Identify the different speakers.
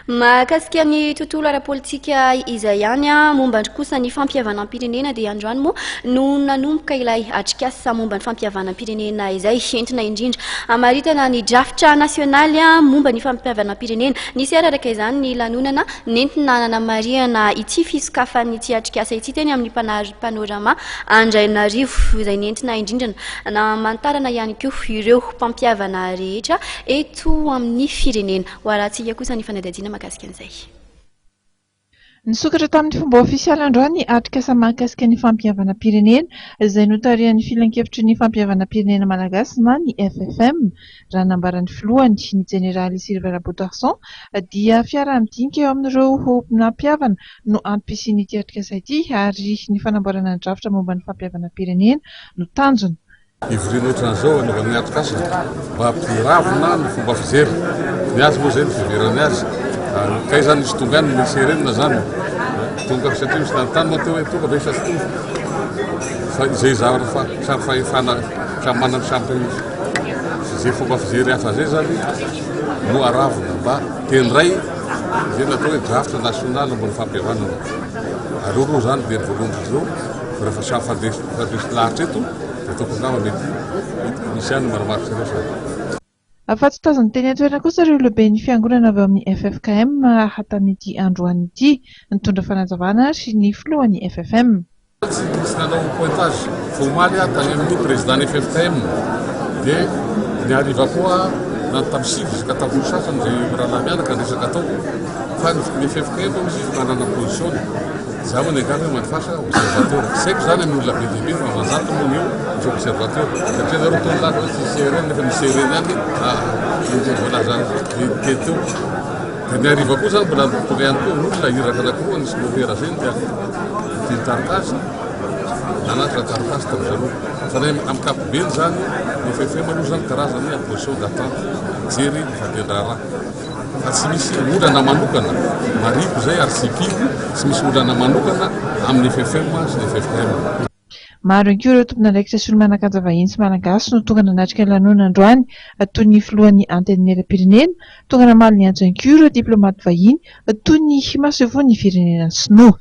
Speaker 1: Mahakasika ny tontolo ara-politika izay ihany momba kosa ny fampihavanam-pirenena dia androany moa no nanomboka ilay atrikasa momba ny fampihavanam-pirenena izay entina indrindra amaritana ny drafitra nasionaly momba ny fampihavanam-pirenena. Nisy araraka izany ny lanonana nentina nanamariana ity fisokafan'ny ity atrikasa ity teny amin'ny panorama Andrainarivo izay nentina indrindrana na mantarana ihany koa ireo mpampihavana rehetra eto amin'ny firenena. Ho arahantsika kosa ny fanadihadiana mahakasika an'izay.
Speaker 2: Nisokatra tamin'ny fomba ofisialy androany ny atrikasa mahakasika ny fampihavana-pirenena izay notarihan'ny filan-kevitry ny fampihavana-pirenena malagasy na ny FFM. Raha nambaran'ny filohany ny jeneraly Sylvain Boutharson dia fiaraha-midinika eo amin'ireo mpampihavana no ampisian'ity atrikasa ity ary ny fanamboarana ny drafitra momba ny fampihavana-pirenena no tanjony.
Speaker 3: Ivoriana ohatran'izao anaovana atrikasa mba hampiravina ny fomba fijery. Ny azy moa izay ny fiverany azy. Kay zany misy tonga any misy herenina zany. Tonga satria misy tany moa teo hoe tonga be sasy fa izay zavatra fa samy fahefana samy manana samy izay fomba fijery hafa zay zany no aravina mba tendray izay natao hoe drafitra nasionaly ambony fampihavanana. Aloro zany dia ny voalohany zao rehefa samy fandresy lahatra eto dia tokony nama mety misy ihany maramaritra ireo zany.
Speaker 2: Afa-tsy tazany teny an-toerana kosa ireo lehiben'ny fiangonana avy amin'ny FFKM hatamin'ity androany ity nitondra fanazavana sy ny filohan'ny FFM.
Speaker 3: Misy nanao pointage formaly tany amin'ny président FFKM dia ny hariva koa tamin'ny sivy ka tamin'ny sasany izay rahalahy mianaka resaka atao fa ny FFKM misy manana position za moa ny angamba manifasa observateur. Saiko zany amin'ny olona be dehibe fa manjaka moa eo misy observateur satria zareo tonolaza hoe CRN nefa misy CRN any mbola zany teteo. Dia ny hariva koa zany mbola tonga ihany koa olona iraka anankiroa nisy mopera zay dia tarikazy nanatra tarikazy tamin'ny zareo fa ny amin'ny kapobeny zany ny FFM aloha zany karazany a position d'attente jery fatendrara fa tsy misy olana manokana marivo zay ary tsy pivo tsy misy olana manokana amin'ny FFM sy ny FFKM.
Speaker 2: Maro ihany koa ireo tompon'andraikitra sy olon-manan-kanja vahiny sy malagasy no tonga nanatrika ny lanonana androany toy ny filohan'ny antenimieram-pirenena, tonga namaly ny antso ihany koa ireo diplomaty vahiny toy ny Masevo ny firenena sinoa.